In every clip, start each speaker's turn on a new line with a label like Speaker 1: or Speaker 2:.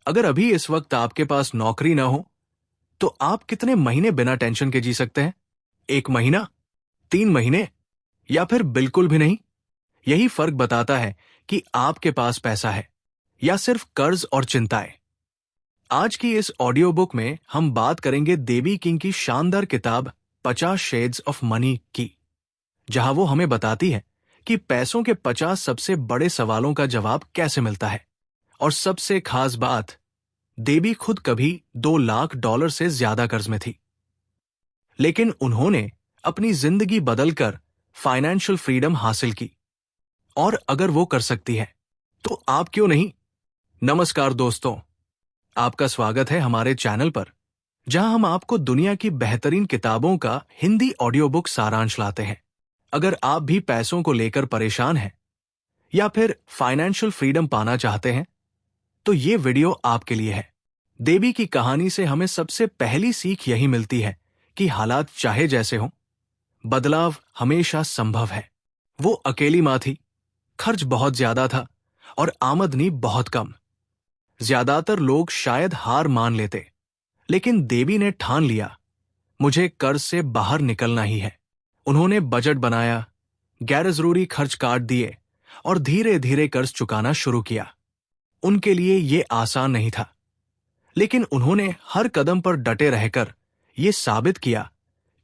Speaker 1: अगर अभी इस वक्त आपके पास नौकरी ना हो तो आप कितने महीने बिना टेंशन के जी सकते हैं? 1 महीना, 3 महीने, या फिर बिल्कुल भी नहीं? यही फर्क बताता है कि आपके पास पैसा है या सिर्फ कर्ज और चिंताएं। आज की इस ऑडियो बुक में हम बात करेंगे देबी किंग की शानदार किताब 50 शेड्स ऑफ मनी की, जहां वो हमें बताती है कि पैसों के 50 सबसे बड़े सवालों का जवाब कैसे मिलता है। और सबसे खास बात, देबी खुद कभी $2 लाख से ज्यादा कर्ज में थी, लेकिन उन्होंने अपनी जिंदगी बदलकर फाइनेंशियल फ्रीडम हासिल की। और अगर वो कर सकती है तो आप क्यों नहीं? नमस्कार दोस्तों, आपका स्वागत है हमारे चैनल पर, जहां हम आपको दुनिया की बेहतरीन किताबों का हिंदी ऑडियो बुक सारांश लाते हैं। अगर आप भी पैसों को लेकर परेशान हैं या फिर फाइनेंशियल फ्रीडम पाना चाहते हैं तो ये वीडियो आपके लिए है। देबी की कहानी से हमें सबसे पहली सीख यही मिलती है कि हालात चाहे जैसे हों, बदलाव हमेशा संभव है। वो अकेली मां थी, खर्च बहुत ज्यादा था और आमदनी बहुत कम। ज्यादातर लोग शायद हार मान लेते, लेकिन देबी ने ठान लिया, मुझे कर्ज से बाहर निकलना ही है। उन्होंने बजट बनाया, गैर जरूरी खर्च काट दिए और धीरे धीरे कर्ज चुकाना शुरू किया। उनके लिए ये आसान नहीं था, लेकिन उन्होंने हर कदम पर डटे रहकर ये साबित किया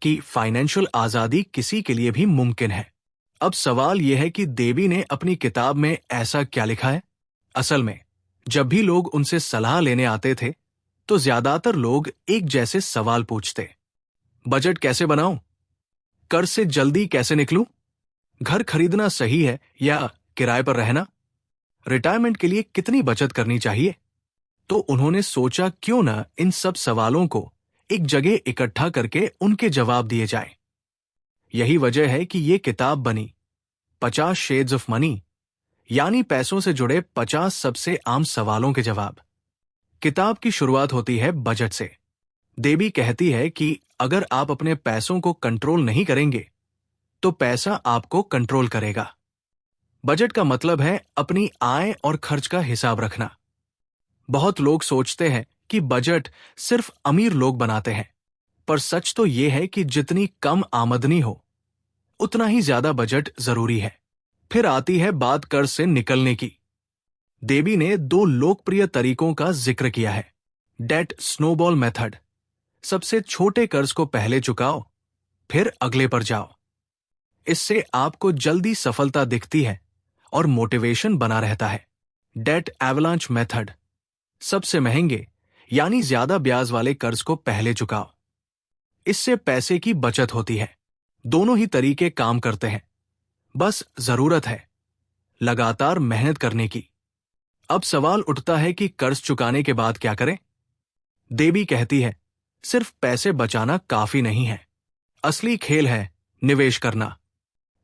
Speaker 1: कि फाइनेंशियल आजादी किसी के लिए भी मुमकिन है। अब सवाल यह है कि देबी ने अपनी किताब में ऐसा क्या लिखा है? असल में जब भी लोग उनसे सलाह लेने आते थे तो ज्यादातर लोग एक जैसे सवाल पूछते। बजट कैसे बनाऊं? कर्ज से जल्दी कैसे निकलूं? घर खरीदना सही है या किराए पर रहना? रिटायरमेंट के लिए कितनी बचत करनी चाहिए? तो उन्होंने सोचा क्यों ना इन सब सवालों को एक जगह इकट्ठा करके उनके जवाब दिए जाएं। यही वजह है कि ये किताब बनी, 50 शेड्स ऑफ मनी, यानी पैसों से जुड़े 50 सबसे आम सवालों के जवाब। किताब की शुरुआत होती है बजट से। देबी कहती है कि अगर आप अपने पैसों को कंट्रोल नहीं करेंगे तो पैसा आपको कंट्रोल करेगा। बजट का मतलब है अपनी आय और खर्च का हिसाब रखना। बहुत लोग सोचते हैं कि बजट सिर्फ अमीर लोग बनाते हैं, पर सच तो यह है कि जितनी कम आमदनी हो उतना ही ज्यादा बजट जरूरी है। फिर आती है बात कर्ज से निकलने की। देबी ने 2 लोकप्रिय तरीकों का जिक्र किया है। डेट स्नोबॉल मेथड, सबसे छोटे कर्ज को पहले चुकाओ, फिर अगले पर जाओ। इससे आपको जल्दी सफलता दिखती है और मोटिवेशन बना रहता है। डेट एवलांच मेथड, सबसे महंगे यानी ज्यादा ब्याज वाले कर्ज को पहले चुकाओ। इससे पैसे की बचत होती है। दोनों ही तरीके काम करते हैं, बस जरूरत है लगातार मेहनत करने की। अब सवाल उठता है कि कर्ज चुकाने के बाद क्या करें? देबी कहती है, सिर्फ पैसे बचाना काफी नहीं है। असली खेल है निवेश करना।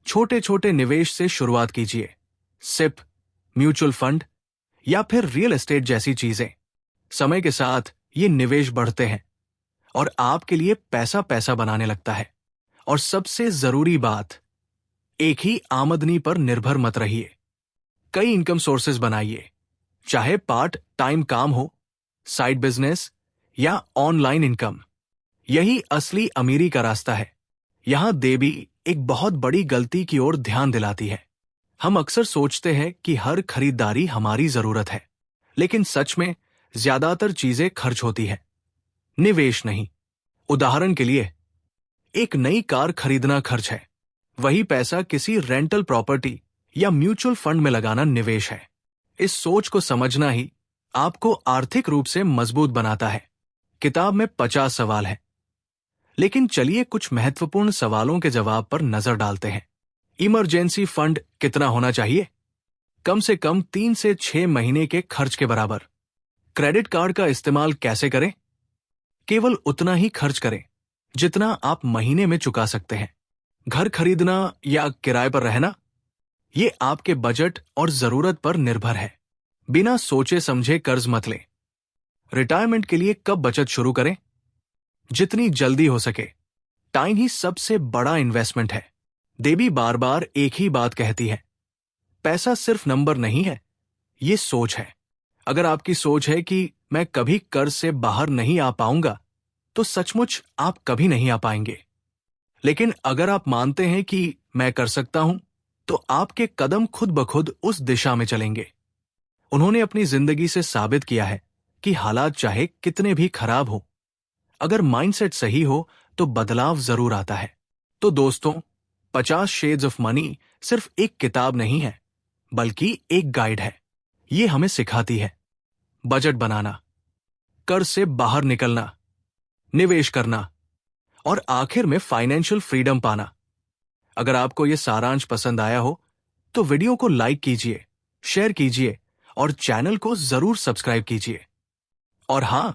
Speaker 1: छोटे छोटे निवेश से शुरुआत कीजिए। सिप, म्यूचुअल फंड या फिर रियल एस्टेट जैसी चीजें। समय के साथ ये निवेश बढ़ते हैं और आपके लिए पैसा पैसा बनाने लगता है। और सबसे जरूरी बात, एक ही आमदनी पर निर्भर मत रहिए। कई इनकम सोर्सेज बनाइए, चाहे पार्ट टाइम काम हो, साइड बिजनेस या ऑनलाइन इनकम। यही असली अमीरी का रास्ता है। यहां देबी एक बहुत बड़ी गलती की ओर ध्यान दिलाती है। हम अक्सर सोचते हैं कि हर खरीदारी हमारी जरूरत है, लेकिन सच में ज्यादातर चीजें खर्च होती है, निवेश नहीं। उदाहरण के लिए, एक नई कार खरीदना खर्च है, वही पैसा किसी रेंटल प्रॉपर्टी या म्यूचुअल फंड में लगाना निवेश है। इस सोच को समझना ही आपको आर्थिक रूप से मजबूत बनाता है। किताब में 50 सवाल हैं, लेकिन चलिए कुछ महत्वपूर्ण सवालों के जवाब पर नजर डालते हैं। इमरजेंसी फंड कितना होना चाहिए? कम से कम 3 से 6 महीने के खर्च के बराबर। क्रेडिट कार्ड का इस्तेमाल कैसे करें? केवल उतना ही खर्च करें जितना आप महीने में चुका सकते हैं। घर खरीदना या किराए पर रहना, ये आपके बजट और जरूरत पर निर्भर है। बिना सोचे समझे कर्ज मत लें। रिटायरमेंट के लिए कब बचत शुरू करें? जितनी जल्दी हो सके। टाइम ही सबसे बड़ा इन्वेस्टमेंट है। देबी बार बार एक ही बात कहती है, पैसा सिर्फ नंबर नहीं है, ये सोच है। अगर आपकी सोच है कि मैं कभी कर्ज से बाहर नहीं आ पाऊंगा, तो सचमुच आप कभी नहीं आ पाएंगे। लेकिन अगर आप मानते हैं कि मैं कर सकता हूं, तो आपके कदम खुद ब खुद उस दिशा में चलेंगे। उन्होंने अपनी जिंदगी से साबित किया है कि हालात चाहे कितने भी खराब हो, अगर माइंडसेट सही हो तो बदलाव जरूर आता है। तो दोस्तों, 50 शेड्स ऑफ मनी सिर्फ एक किताब नहीं है, बल्कि एक गाइड है। ये हमें सिखाती है बजट बनाना, कर्ज से बाहर निकलना, निवेश करना और आखिर में फाइनेंशियल फ्रीडम पाना। अगर आपको यह सारांश पसंद आया हो तो वीडियो को लाइक कीजिए, शेयर कीजिए और चैनल को जरूर सब्सक्राइब कीजिए। और हां,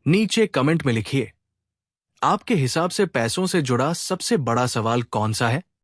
Speaker 1: नीचे कमेंट में लिखिए, आपके हिसाब से पैसों से जुड़ा सबसे बड़ा सवाल कौन सा है?